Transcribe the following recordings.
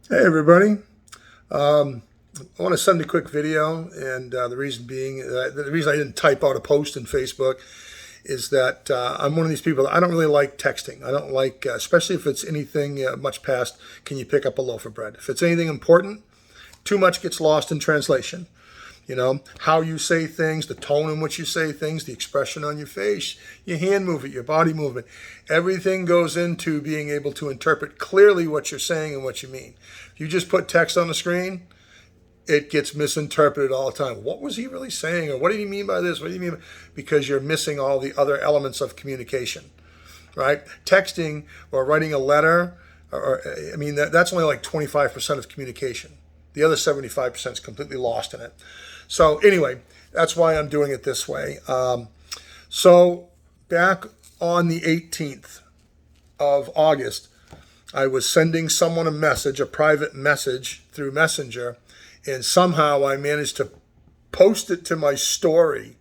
Hey everybody. I want to send a quick video, and the reason being, the reason I didn't type out a post in Facebook is that I'm one of these people that I don't really like texting. I don't like, especially if it's anything much past, can you pick up a loaf of bread? If it's anything important, too much gets lost in translation. You know, how you say things, the tone in which you say things, the expression on your face, your hand movement, your body movement. Everything goes into being able to interpret clearly what you're saying and what you mean. If you just put text on the screen, it gets misinterpreted all the time. What was he really saying? Or what did he mean by this? What did he mean? Because you're missing all the other elements of communication, right? Texting or writing a letter, that's only like 25% of communication. The other 75% is completely lost in it. So anyway, that's why I'm doing it this way. So back on the 18th of August, I was sending someone a message, a private message through Messenger, and somehow I managed to post it to my story.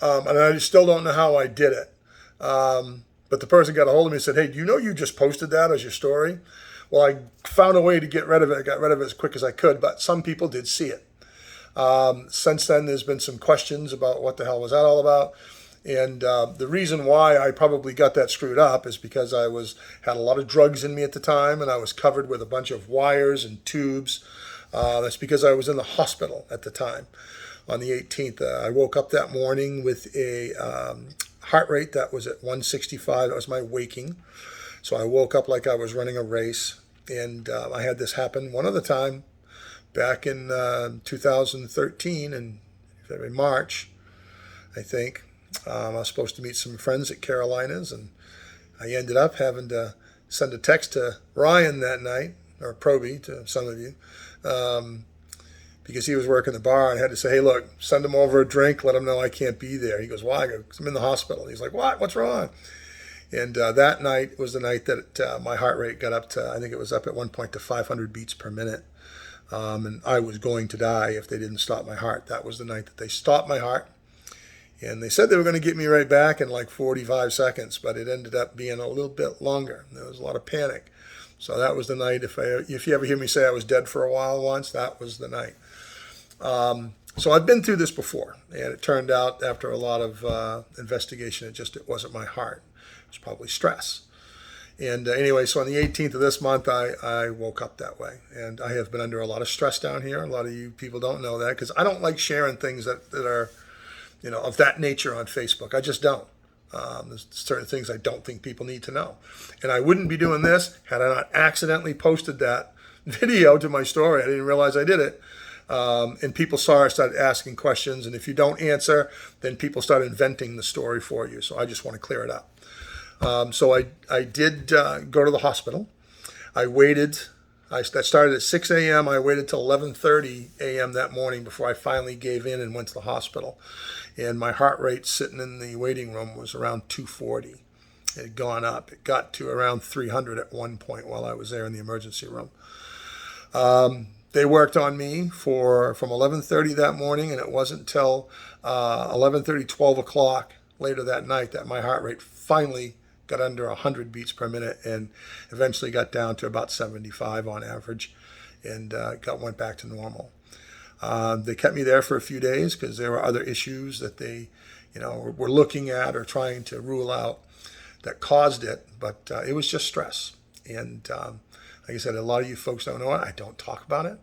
And I still don't know how I did it. But the person got a hold of me and said, "Hey, do you know you just posted that as your story?" Well, I found a way to get rid of it. I got rid of it as quick as I could, but some people did see it. Since then, there's been some questions about what the hell was that all about. And the reason why I probably got that screwed up is because had a lot of drugs in me at the time, and I was covered with a bunch of wires and tubes. That's because I was in the hospital at the time. On the 18th, I woke up that morning with a heart rate that was at 165. That was my waking. So I woke up like I was running a race. And I had this happen one other time back in 2013 in March, I think. I was supposed to meet some friends at Carolinas, and I ended up having to send a text to Ryan that night, or Proby to some of you, because he was working the bar, and I had to say, "Hey, look, send him over a drink, let him know I can't be there." He goes, "Why?" I go, "'Cause I'm in the hospital." He's like, "What? What's wrong?" And that night was the night that my heart rate got up to, I think it was up at one point to 500 beats per minute. And I was going to die if they didn't stop my heart. That was the night that they stopped my heart. And they said they were going to get me right back in like 45 seconds, but it ended up being a little bit longer. There was a lot of panic. So that was the night. If you ever hear me say I was dead for a while once, that was the night. So I've been through this before, and it turned out after a lot of investigation, it wasn't my heart. It was probably stress. And anyway, so on the 18th of this month, I woke up that way. And I have been under a lot of stress down here. A lot of you people don't know that because I don't like sharing things that are, of that nature on Facebook. I just don't. There's certain things I don't think people need to know. And I wouldn't be doing this had I not accidentally posted that video to my story. I didn't realize I did it. And people saw it, started asking questions. And if you don't answer, then people start inventing the story for you. So I just want to clear it up. So I did go to the hospital. I waited. That started at 6 a.m. I waited till 11:30 a.m. that morning before I finally gave in and went to the hospital. And my heart rate sitting in the waiting room was around 240. It had gone up. It got to around 300 at one point while I was there in the emergency room. They worked on me from 11:30 that morning, and it wasn't until 11:30, 12 o'clock later that night that my heart rate finally got under 100 beats per minute and eventually got down to about 75 on average and went back to normal. They kept me there for a few days because there were other issues that they were looking at or trying to rule out that caused it, but it was just stress. And like I said, a lot of you folks don't know it. I don't talk about it,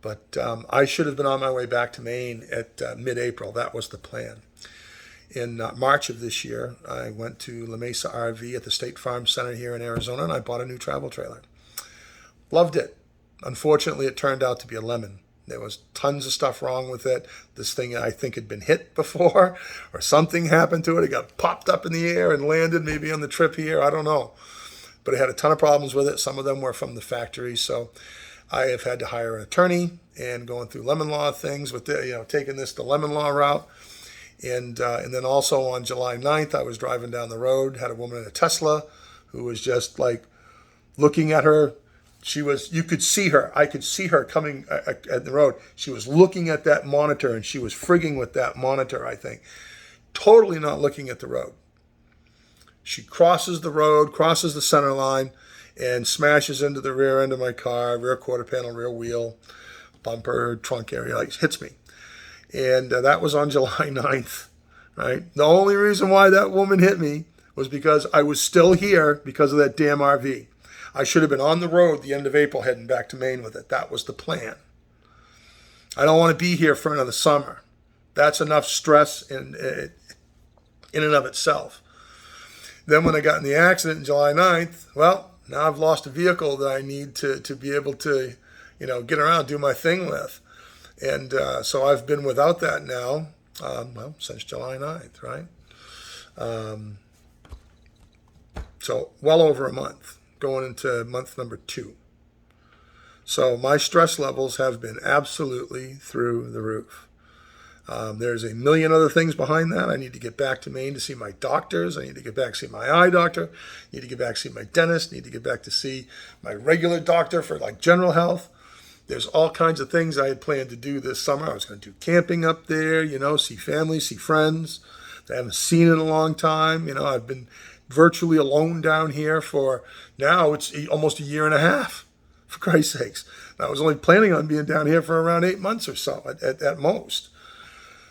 but I should have been on my way back to Maine at mid-April. That was the plan. In March of this year, I went to La Mesa RV at the State Farm Center here in Arizona, and I bought a new travel trailer. Loved it. Unfortunately, it turned out to be a lemon. There was tons of stuff wrong with it. This thing, I think, had been hit before, or something happened to it. It got popped up in the air and landed maybe on the trip here. I don't know. But it had a ton of problems with it. Some of them were from the factory. So I have had to hire an attorney and going through lemon law things with taking this the lemon law route. And then also on July 9th, I was driving down the road, had a woman in a Tesla who was just like looking at her. You could see her. I could see her coming at the road. She was looking at that monitor and she was frigging with that monitor, I think. Totally not looking at the road. She crosses the road, crosses the center line, and smashes into the rear end of my car, rear quarter panel, rear wheel, bumper, trunk area, like hits me. And that was on July 9th, right? The only reason why that woman hit me was because I was still here because of that damn RV. I should have been on the road the end of April heading back to Maine with it. That was the plan. I don't want to be here for another summer. That's enough stress in and of itself. Then when I got in the accident on July 9th, well, now I've lost a vehicle that I need to be able to, get around, do my thing with. And so I've been without that now, since July 9th, right? So well over a month, going into month number 2. So my stress levels have been absolutely through the roof. There's a million other things behind that. I need to get back to Maine to see my doctors. I need to get back to see my eye doctor. I need to get back to see my dentist. I need to get back to see my regular doctor for like general health. There's all kinds of things I had planned to do this summer. I was going to do camping up there, see family, see friends that I haven't seen in a long time. I've been virtually alone down here for now it's almost a year and a half, for Christ's sakes. I was only planning on being down here for around 8 months or so at most.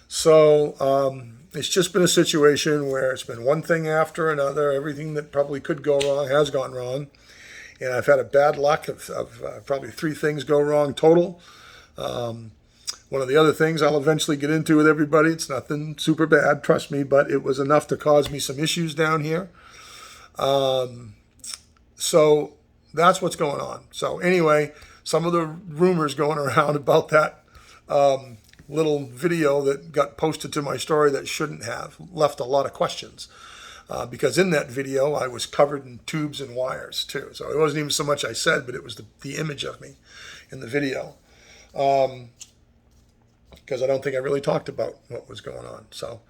So it's just been a situation where it's been one thing after another. Everything that probably could go wrong has gone wrong. And I've had a bad luck of probably 3 things go wrong total. One of the other things I'll eventually get into with everybody, it's nothing super bad, trust me, but it was enough to cause me some issues down here. So that's what's going on. So anyway, some of the rumors going around about that little video that got posted to my story that shouldn't have left a lot of questions. Because in that video, I was covered in tubes and wires too. So it wasn't even so much I said, but it was the image of me in the video. Because I don't think I really talked about what was going on. So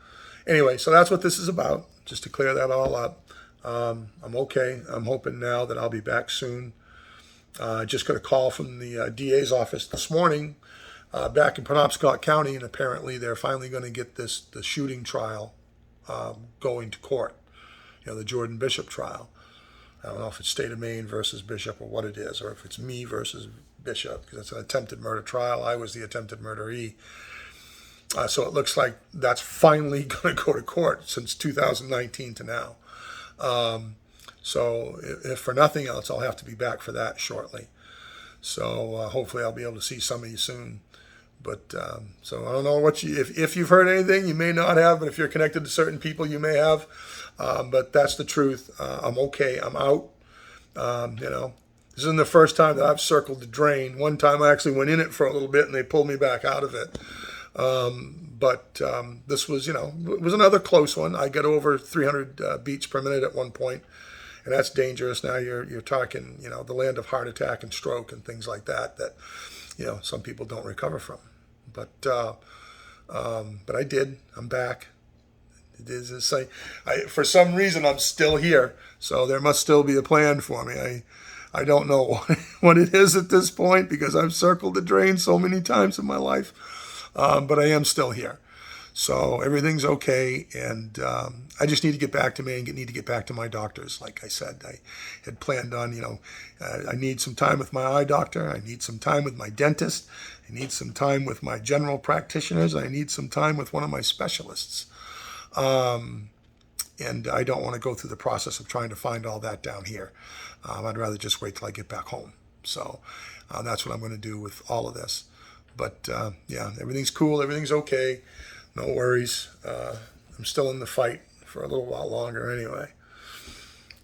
anyway, so that's what this is about, just to clear that all up. I'm okay. I'm hoping now that I'll be back soon. I just got a call from the DA's office this morning back in Penobscot County, and apparently they're finally going to get the shooting trial going to court. The Jordan Bishop trial. I don't know if it's state of Maine versus Bishop or what it is, or if it's me versus Bishop, because it's an attempted murder trial. I was the attempted murderee. So it looks like that's finally going to go to court since 2019 to now. So if for nothing else, I'll have to be back for that shortly. So hopefully I'll be able to see some of you soon. But so I don't know if you've heard anything, you may not have, but if you're connected to certain people, you may have. But that's the truth. I'm okay. I'm out. This isn't the first time that I've circled the drain. One time I actually went in it for a little bit and they pulled me back out of it. But this was, it was another close one. I got over 300 beats per minute at one point, and that's dangerous. Now you're talking, the land of heart attack and stroke and things like that some people don't recover from. But I did. I'm back. It is for some reason I'm still here, so there must still be a plan for me. I don't know what it is at this point because I've circled the drain so many times in my life, but I am still here. So everything's okay, and I just need to get back to Maine, need to get back to my doctors. Like I said, I had planned on, I need some time with my eye doctor. I need some time with my dentist. I need some time with my general practitioners. I need some time with one of my specialists. And I don't want to go through the process of trying to find all that down here. I'd rather just wait till I get back home. So that's what I'm going to do with all of this. But yeah, everything's cool. Everything's okay. No worries. I'm still in the fight for a little while longer anyway.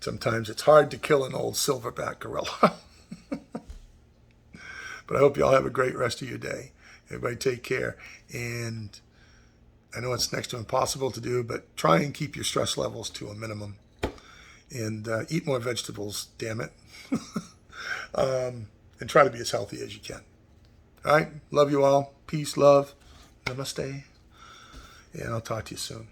Sometimes it's hard to kill an old silverback gorilla. But I hope you all have a great rest of your day. Everybody take care. And I know it's next to impossible to do, but try and keep your stress levels to a minimum. And eat more vegetables, damn it. And try to be as healthy as you can. All right? Love you all. Peace, love. Namaste. And I'll talk to you soon.